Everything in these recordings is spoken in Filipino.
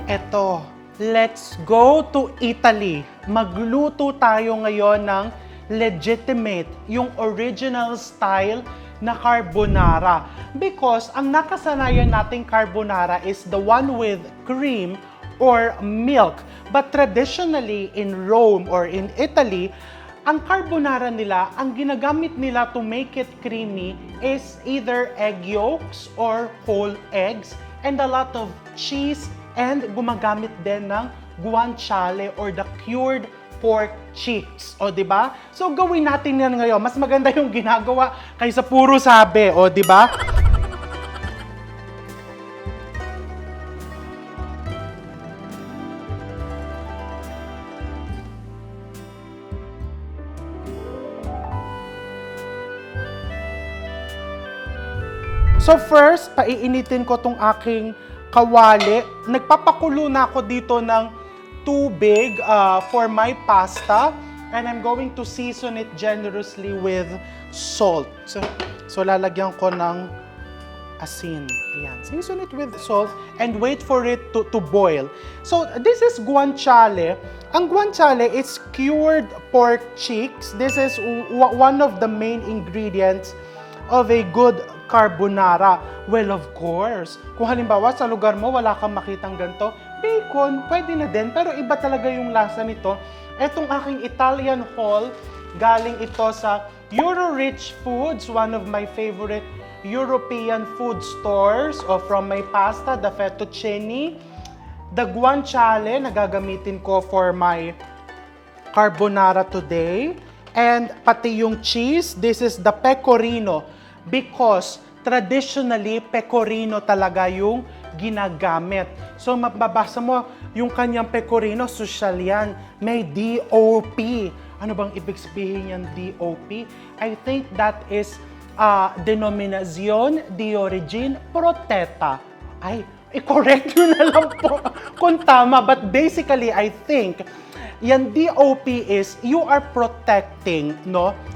Eto, let's go to Italy. Magluto tayo ngayon ng legitimate, yung original style na carbonara. Because ang nakasanayan nating carbonara is the one with cream or milk. But traditionally in Rome or in Italy, ang carbonara nila, ang ginagamit nila to make it creamy is either egg yolks or whole eggs and a lot of cheese and gumagamit din ng guanciale or the cured pork cheeks. O, di ba? So, gawin natin yan ngayon. Mas maganda yung ginagawa kaysa puro sabi. O, di ba? So first, paiinitin ko tong aking kawali. Nagpapakulo na ako dito ng tubig for my pasta. And I'm going to season it generously with salt. So lalagyan ko ng asin. Ayan. Season it with salt and wait for it to boil. So this is guanciale. Ang guanciale is cured pork cheeks. This is one of the main ingredients of a good carbonara. Well, of course, kung halimbawa sa lugar mo wala kang makitang ganito, bacon, pwede na din, pero iba talaga yung lasa nito. Etong aking Italian haul, galing ito sa Euro-Rich Foods, one of my favorite European food stores, from my pasta, the fettuccine, the guanciale na gagamitin ko for my carbonara today, and pati yung cheese, this is the pecorino. Because traditionally, pecorino talaga yung ginagamit. So, mababasa mo, yung kanyang pecorino, social yan. May DOP. Ano bang ibig sabihin yan, DOP? I think that is Denominación de Origin Protetta. Ay, i-correct nyo na lang po kung tama. But basically, I think, yan DOP is you are protecting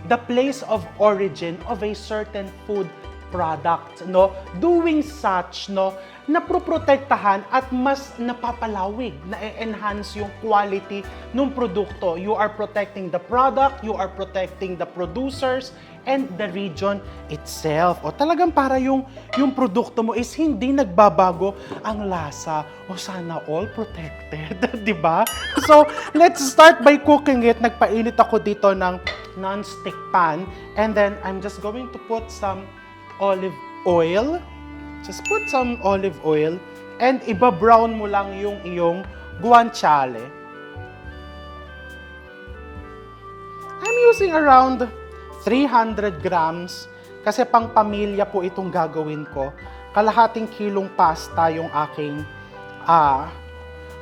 the place of origin of a certain food product. Doing such, naproprotektahan at mas napapalawig, na-enhance yung quality ng produkto. You are protecting the product, you are protecting the producers, and the region itself. O talagang para yung produkto mo is hindi nagbabago ang lasa. O sana all protected, di ba? So, let's start by cooking it. Nagpainit ako dito ng non-stick pan. And then, I'm just going to put some olive oil. Just put some olive oil. And iba-brown mo lang yung iyong guanciale. I'm using around 300 grams kasi pang pamilya po itong gagawin ko. Kalahating kilong pasta yung aking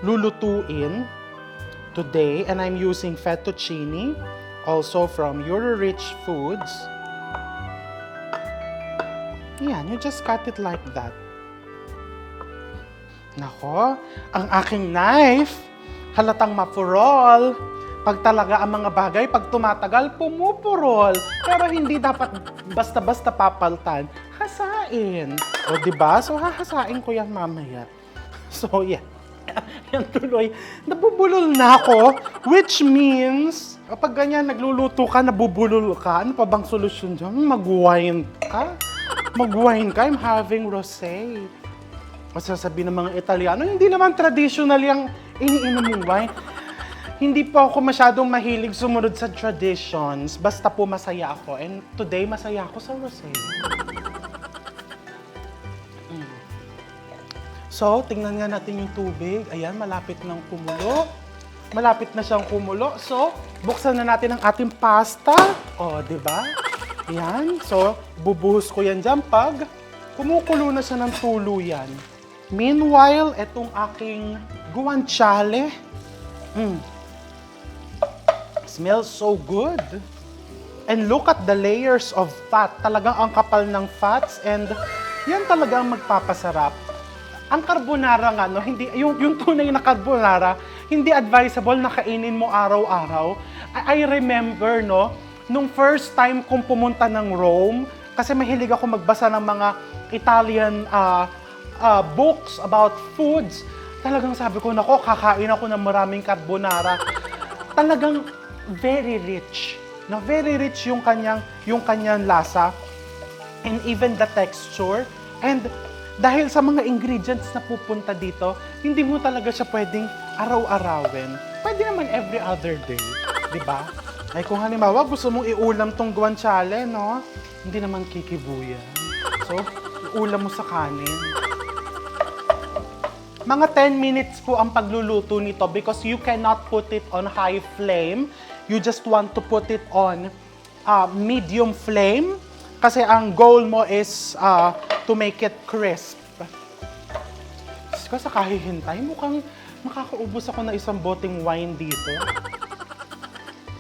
lulutuin today. And I'm using fettuccine, also from Euro-Rich Foods. Yan, you just cut it like that. Nako, ang aking knife, halatang mapurol. Pag talaga ang mga bagay, pag tumatagal, pumupurol. Pero hindi dapat basta-basta papaltan. Hasain. O, diba? So, hahasain ko yan mamaya. So, yeah. Yan tuloy. Nabubulol na ako. Which means, kapag ganyan nagluluto ka, nabubulol ka, ano pa bang solusyon dyan? Mag-wine ka? Mag-wine ka? I'm having rosé. O sasabihin ng mga Italiano, hindi naman traditional yung iniinom mong wine. Hindi po ako masyadong mahilig sumunod sa traditions. Basta po masaya ako. And today, masaya ako sa rosé. So, tingnan nga natin yung tubig. Ayan, malapit nang kumulo. Malapit na siyang kumulo. So, buksan na natin ang ating pasta. O, di ba? Ayan. So, bubuhos ko yan dyan pag kumukulo na siya ng tuluyan. Meanwhile, etong aking guanciale. Smells so good. And look at the layers of fat. Talagang ang kapal ng fats and yan talaga ang magpapasarap. Ang carbonara nga, hindi, yung tunay na carbonara, hindi advisable na kainin mo araw-araw. I remember, nung first time kong pumunta ng Rome, kasi mahilig ako magbasa ng mga Italian books about foods. Talagang sabi ko, nako, kakain ako ng maraming carbonara. Talagang very rich. No, very rich yung kanyang lasa and even the texture. And dahil sa mga ingredients na pupunta dito, hindi mo talaga siya pwedeng araw-arawin. Pwede naman every other day, di ba? Ay kung halimbawa gusto mong iulam tong guanciale, no? Hindi naman kikibuyan. So, iulam mo sa kanin. Mga 10 minutes po ang pagluluto nito because you cannot put it on high flame. You just want to put it on medium flame kasi ang goal mo is to make it crisp. Kasi kahihintay, mukhang makakaubos ako na isang boteng wine dito.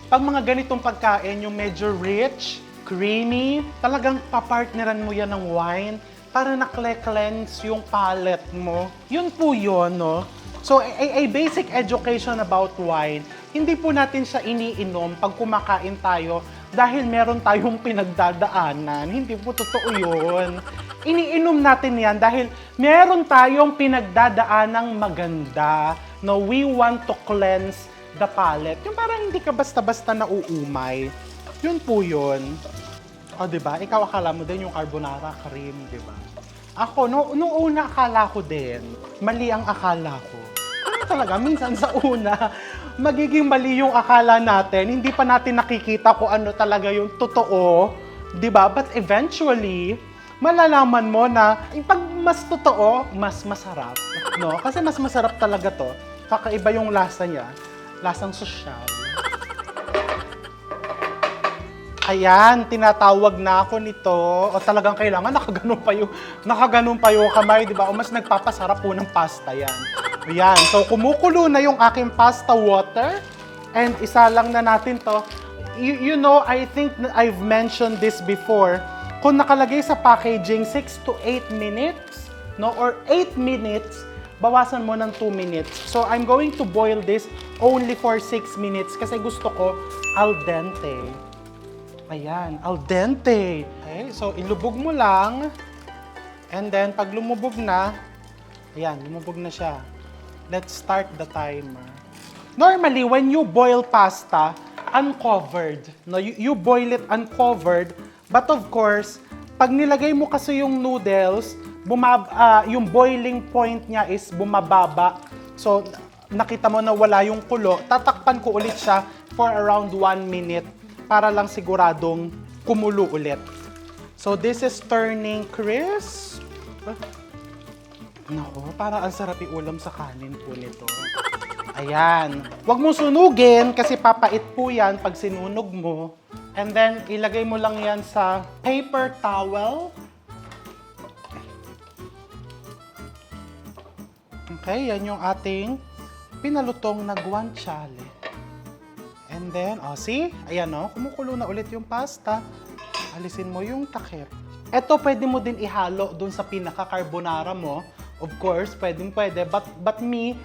Pag mga ganitong pagkain, yung medyo rich, creamy, talagang papartneran mo yan ng wine para na-cleanse yung palate mo. Yun po yun, no? So, a basic education about wine, hindi po natin siya iniinom pag kumakain tayo dahil meron tayong pinagdadaanan. Hindi po totoo yun. Iniinom natin yan dahil meron tayong pinagdadaanang maganda. No, we want to cleanse the palate. Yung parang hindi ka basta-basta nauumay. Yun po yun. O, diba? Ikaw akala mo din yung carbonara cream, diba? Ako, noong una akala ko din, mali ang akala ko. Ano talaga, minsan sa una, magiging mali yung akala natin, hindi pa natin nakikita kung ano talaga yung totoo, diba? But eventually, malalaman mo na pag mas totoo, mas masarap. No? Kasi mas masarap talaga to. Kakaiba yung lasa niya. Lasang sosyal. Ayan, tinatawag na ako nito. O talagang kailangan nakaganon pa yung kamay, di ba? O mas nagpapasarap po ng pasta yan. Ayan, so kumukulo na yung aking pasta water. And isa lang na natin to. You know, I think I've mentioned this before. Kung nakalagay sa packaging 6 to 8 minutes, no, or 8 minutes, bawasan mo ng 2 minutes. So I'm going to boil this only for 6 minutes kasi gusto ko al dente. Ayan, al dente. Okay, so ilubog mo lang. And then, pag lumubog na, ayan, lumubog na siya. Let's start the timer. Normally, when you boil pasta, uncovered. No, you boil it uncovered. But of course, pag nilagay mo kasi yung noodles, yung boiling point niya is bumababa. So, nakita mo na wala yung kulo. Tatakpan ko ulit siya for around 1 minute. Para lang siguradong kumulo ulit. So, this is turning crisp. Nako, para ang sarap iulam sa kanin po nito. Ayan. Huwag mo sunugin kasi papait po yan pag sinunog mo. And then, ilagay mo lang yan sa paper towel. Okay, yan yung ating pinalutong na guanciale. And then, see? Ayan, kumukulo na ulit yung pasta. Alisin mo yung takip. Ito, pwede mo din ihalo dun sa pinaka-carbonara mo. Of course, pwede. But me,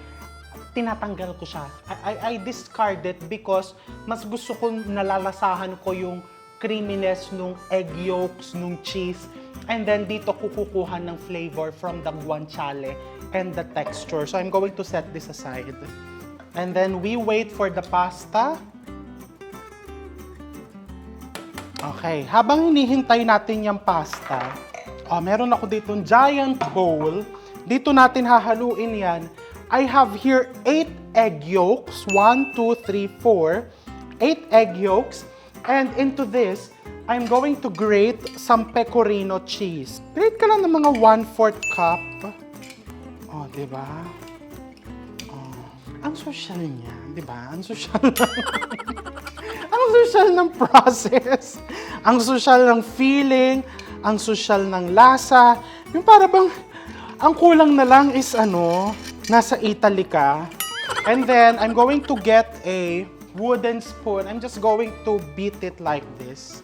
tinatanggal ko siya. I discard it because mas gusto ko nalalasahan ko yung creaminess nung egg yolks, nung cheese. And then, dito kukukuha ng flavor from the guanciale and the texture. So, I'm going to set this aside. And then, we wait for the pasta. Okay, habang hinihintay natin yung pasta, meron ako ditong giant bowl. Dito natin hahaluin yan. I have here 8 egg yolks. 1, 2, 3, 4. 8 egg yolks. And into this, I'm going to grate some pecorino cheese. Grate ka lang ng mga 1/4 cup. Diba? Ang social niya, diba? Ang social ang social ng process, ang social ng feeling, ang social ng lasa. Yung para bang, ang kulang na lang is nasa Italy ka. And then, I'm going to get a wooden spoon. I'm just going to beat it like this.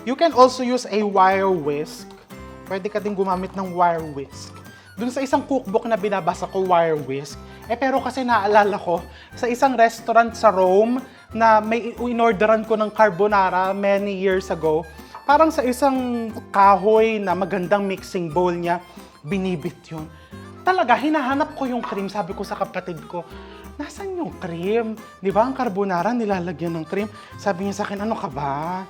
You can also use a wire whisk. Pwede ka din gumamit ng wire whisk. Dun sa isang cookbook na binabasa ko, wire whisk, pero kasi naalala ko, sa isang restaurant sa Rome, na may inorderan ko ng carbonara many years ago, parang sa isang kahoy na magandang mixing bowl niya, binibit yun. Talaga, hinahanap ko yung cream. Sabi ko sa kapatid ko, nasan yung cream? Di ba ang carbonara nilalagyan ng cream? Sabi niya sa akin, ano ka ba?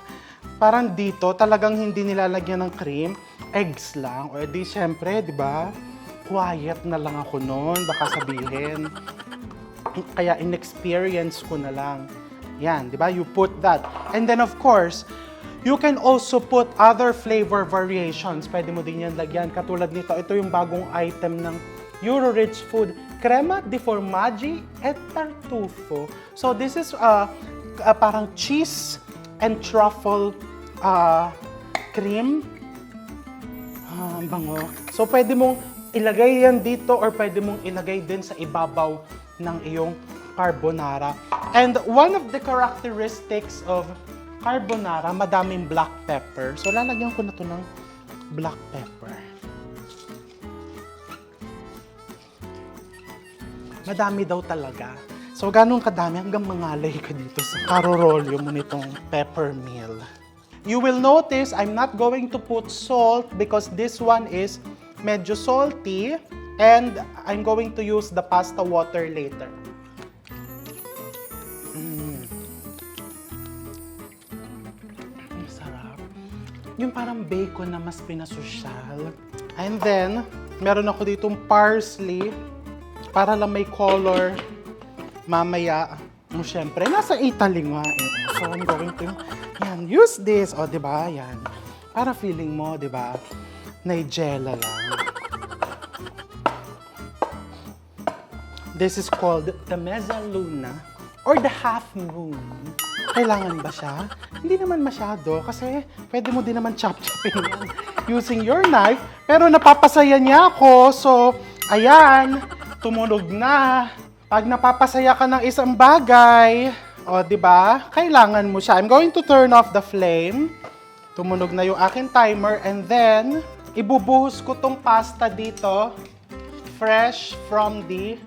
Parang dito, talagang hindi nilalagyan ng cream. Eggs lang. O edi, syempre, di ba? Quiet na lang ako noon, baka sabihin. Kaya inexperience ko na lang. Yan, di ba? You put that. And then, of course, you can also put other flavor variations. Pwede mo din yan lagyan. Katulad nito, ito yung bagong item ng Euro-Rich Food, Crema di Formaggi et Tartufo. So this is parang cheese and truffle cream. Ang bango. So pwede mong ilagay yan dito or pwede mong ilagay din sa ibabaw ng iyong carbonara. And one of the characteristics of carbonara, madaming black pepper. So, lalagyan ko na to ng black pepper. Madami daw talaga. So, ganun kadami hanggang mangalay ka dito sa karorolyo mo nitong pepper meal. You will notice I'm not going to put salt because this one is medyo salty and I'm going to use the pasta water later. Yung parang bacon na mas pinasosyal. And then, meron ako ditong parsley para lang may color. Mamaya, syempre, nasa Italy nga eh. So, I'm going to, yan, use this. O, diba? Yan. Para feeling mo, diba? Nigella lang. This is called the mezzaluna or the half moon. Kailangan ba siya? Hindi naman masyado kasi pwede mo din naman chop-chopping yan using your knife. Pero napapasaya niya ako. So, ayan, tumunog na. Pag napapasaya ka ng isang bagay, o di ba? Kailangan mo siya. I'm going to turn off the flame. Tumunog na yung aking timer and then ibubuhos ko tong pasta dito. Fresh from the...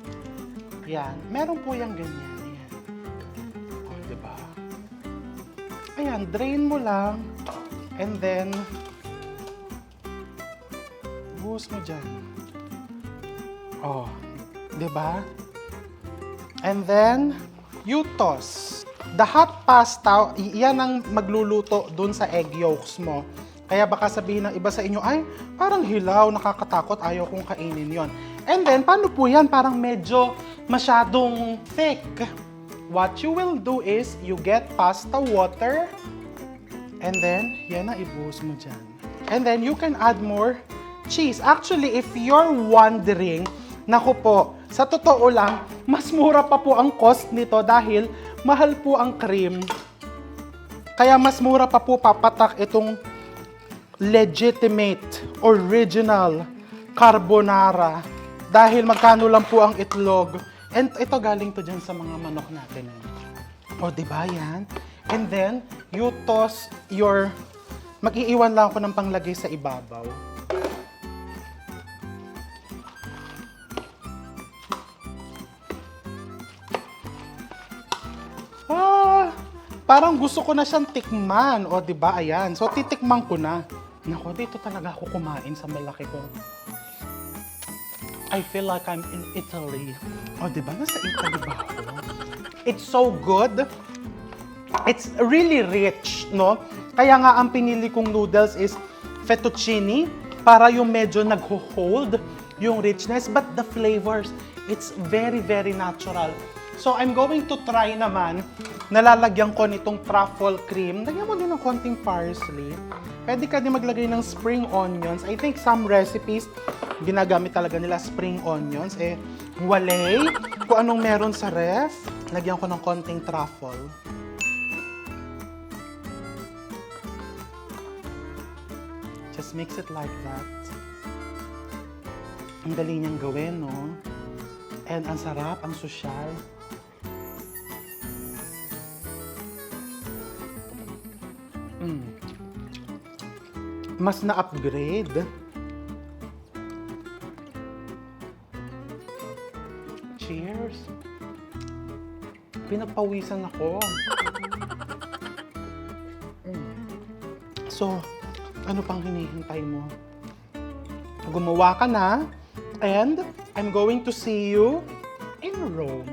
Yan. Meron po yung ganyan. Ayan, drain mo lang. And then, buhos mo dyan. Oh, diba? And then, you toss. The hot pasta, yan ang magluluto dun sa egg yolks mo. Kaya baka sabihin ng iba sa inyo, ay, parang hilaw, nakakatakot, ayaw kong kainin yon. And then, paano po yan? Parang medyo masyadong thick. What you will do is, you get pasta water, and then, yan na, ibuhos mo dyan. And then, you can add more cheese. Actually, if you're wondering, naku po, sa totoo lang, mas mura pa po ang cost nito dahil mahal po ang cream. Kaya mas mura pa po papatak itong legitimate, original carbonara. Dahil magkano lang po ang itlog. And ito galing to dyan sa mga manok natin. O, diba yan? And then, you toss your... Mag-iiwan lang ako ng panglagay sa ibabaw. Parang gusto ko na siyang tikman. O, diba? Ayan. So, titikman ko na. Naku, dito talaga ako kumain sa malaki ko. I feel like I'm in Italy. O, diba? Nasa Italy ba ako? It's so good. It's really rich, no? Kaya nga ang pinili kong noodles is fettuccine para yung medyo nag-hold yung richness. But the flavors, it's very, very natural. So, I'm going to try naman. Nalalagyan ko nitong truffle cream. Lagyan mo din ng konting parsley. Pwede ka din maglagay ng spring onions. I think some recipes, ginagamit talaga nila spring onions. Eh, wale. Kung anong meron sa ref, lagyan ko ng konting truffle. Just mix it like that. Ang dali niyang gawin, no? And ang sarap, ang sosyal. Mas na-upgrade. Cheers! Pinagpawisan ako. So, ano pang hinihintay mo? gumawa ka na, and I'm going to see you in Rome.